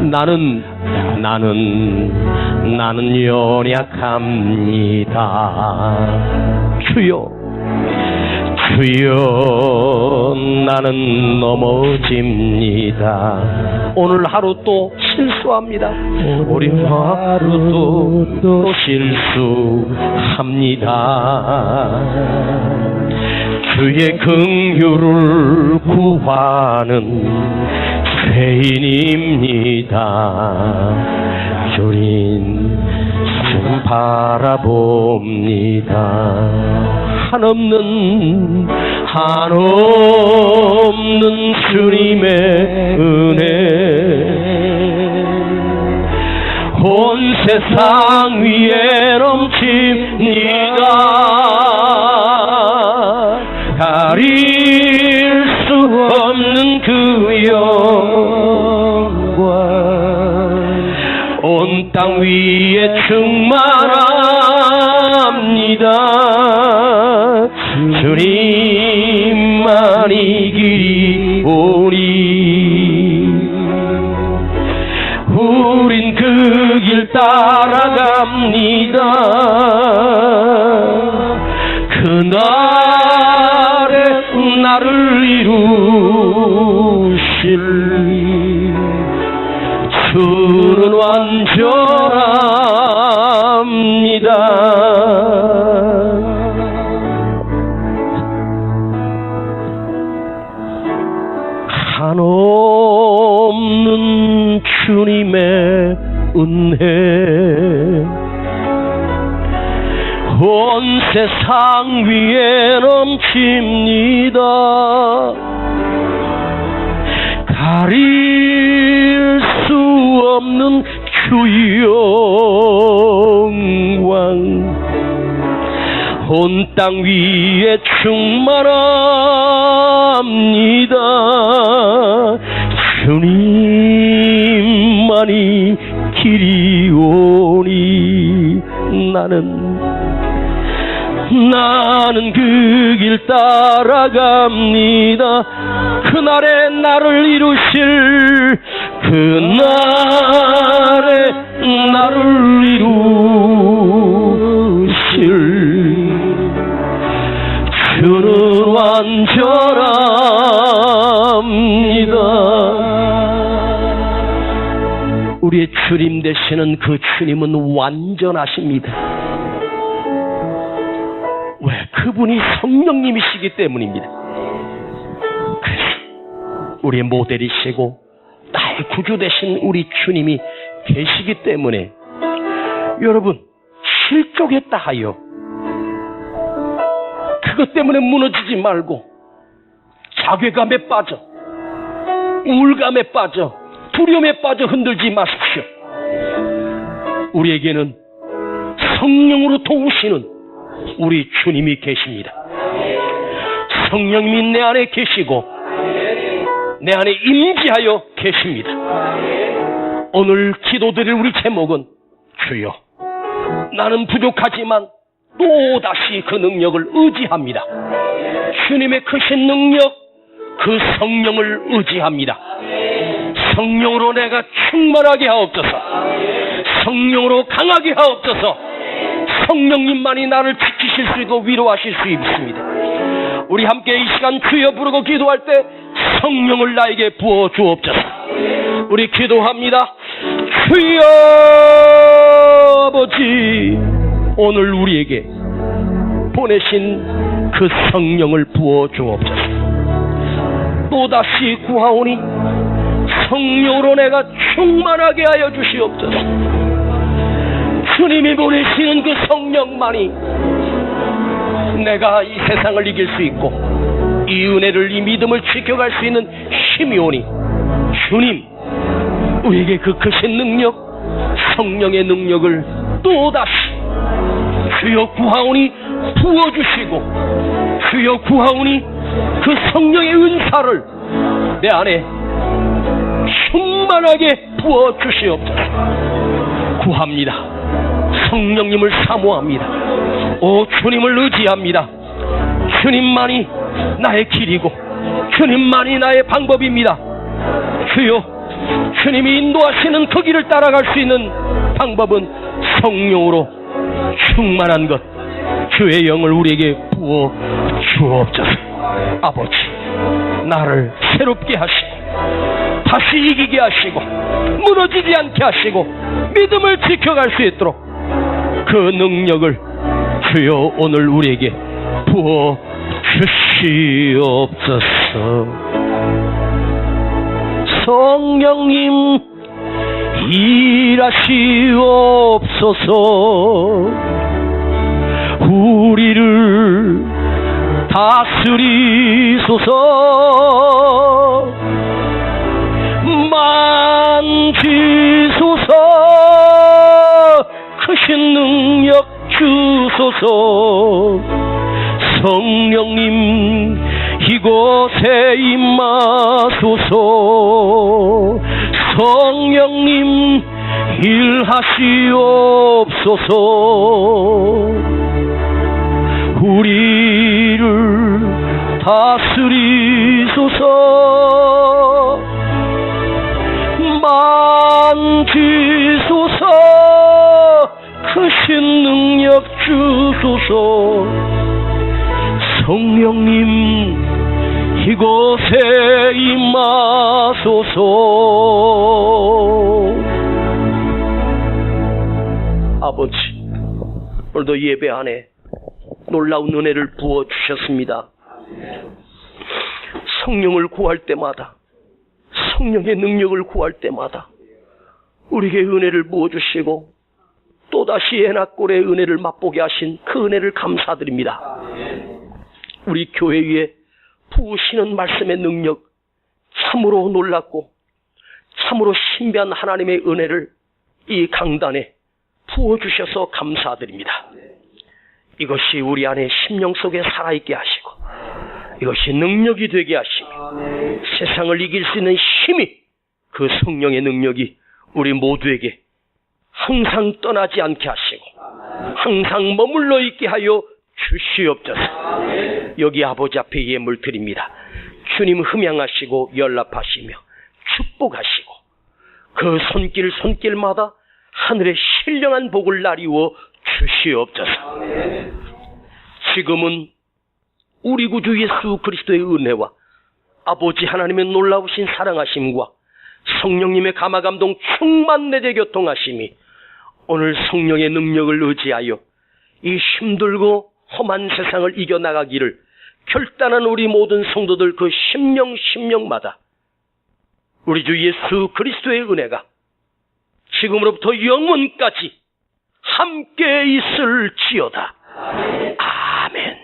나는 연약합니다. 주여 나는 넘어집니다. 오늘 하루 또 실수합니다. 우리 하루 또 실수합니다. 주의 긍휼을 구하는 죄인입니다. 주님 좀 바라봅니다. 한없는 주님의 은혜 온 세상 위에 넘칩니다. 가릴 수 없는 그 영광 온 땅 위에 충만합니다. 주님만이 길이 오니 우린 그 길 따라갑니다. 그날에 나를 이루실 주는 완전합니다. 한없는 주님의 은혜 온 세상 위에 넘칩니다. 가릴 수 없는 주 영광 온 땅 위에 충만합니다. 주님만이 길이 오니 나는 그 길 따라갑니다. 그날에 나를 이루실 그날에 나를 이루실 주는 완전합니다. 우리의 주님 되시는 그 주님은 완전하십니다. 왜? 그분이 성령님이시기 때문입니다. 그래서 우리의 모델이시고 나의 구주 되신 우리 주님이 계시기 때문에 여러분 실족했다 하여 그것 때문에 무너지지 말고 자괴감에 빠져 우울감에 빠져 두려움에 빠져 흔들지 마십시오. 우리에게는 성령으로 도우시는 우리 주님이 계십니다. 성령님이 내 안에 계시고 내 안에 임재하여 계십니다. 오늘 기도드릴 우리 제목은 주여 나는 부족하지만 또다시 그 능력을 의지합니다. 주님의 크신 능력 그 성령을 의지합니다. 성령으로 내가 충만하게 하옵소서. 성령으로 강하게 하옵소서. 성령님만이 나를 지키실 수 있고 위로하실 수 있습니다. 우리 함께 이 시간 주여 부르고 기도할 때 성령을 나에게 부어 주옵소서. 우리 기도합니다. 주여 아버지 오늘 우리에게 보내신 그 성령을 부어 주옵소서. 또다시 구하오니 성령으로 내가 충만하게 하여 주시옵소서. 주님이 보내시는 그 성령만이 내가 이 세상을 이길 수 있고 이 은혜를, 이 믿음을 지켜갈 수 있는 힘이 오니 주님, 우리에게 그 크신 능력, 성령의 능력을 또다시 주여 구하오니 부어주시고, 주여 구하오니 그 성령의 은사를 내 안에 충만하게 부어주시옵소서. 구합니다. 성령님을 사모합니다. 오 주님을 의지합니다. 주님만이 나의 길이고 주님만이 나의 방법입니다. 주여, 주님이 인도하시는 그 길을 따라갈 수 있는 방법은 성령으로 충만한 것, 주의 영을 우리에게 부어 주옵소서. 아버지, 나를 새롭게 하시고 다시 이기게 하시고 무너지지 않게 하시고 믿음을 지켜갈 수 있도록 그 능력을 주여 오늘 우리에게 부어 주시옵소서. 성령님 일하시옵소서. 우리를 다스리소서. 만지소서. 크신 능력 주소서. 성령님 이곳에 임하소서. 성령님 일하시옵소서. 우리를 다스리소서. 만지소서. 크신 능력 주소서. 성령님 이곳에 임하소서. 아버지, 오늘도 예배 안에 놀라운 은혜를 부어주셨습니다. 성령을 구할 때마다, 성령의 능력을 구할 때마다 우리에게 은혜를 부어주시고 또다시 에나꼴의 은혜를 맛보게 하신 그 은혜를 감사드립니다. 우리 교회 위에 부으시는 말씀의 능력, 참으로 놀랍고 참으로 신비한 하나님의 은혜를 이 강단에 부어주셔서 감사드립니다. 이것이 우리 안에 심령 속에 살아있게 하시고 이것이 능력이 되게 하시고 세상을 이길 수 있는 힘이, 그 성령의 능력이 우리 모두에게 항상 떠나지 않게 하시고 항상 머물러 있게 하여 주시옵소서. 여기 아버지 앞에 예물 드립니다. 주님 흠양하시고 연락하시며 축복하시고 그 손길마다 하늘의 신령한 복을 나리워 주시옵소서. 지금은 우리 구주 예수 그리스도의 은혜와 아버지 하나님의 놀라우신 사랑하심과 성령님의 감화감동 충만 내재 교통하심이 오늘 성령의 능력을 의지하여 이 힘들고 험한 세상을 이겨나가기를 결단한 우리 모든 성도들 그 심령마다 우리 주 예수 그리스도의 은혜가 지금으로부터 영원까지 함께 있을지어다. 아멘.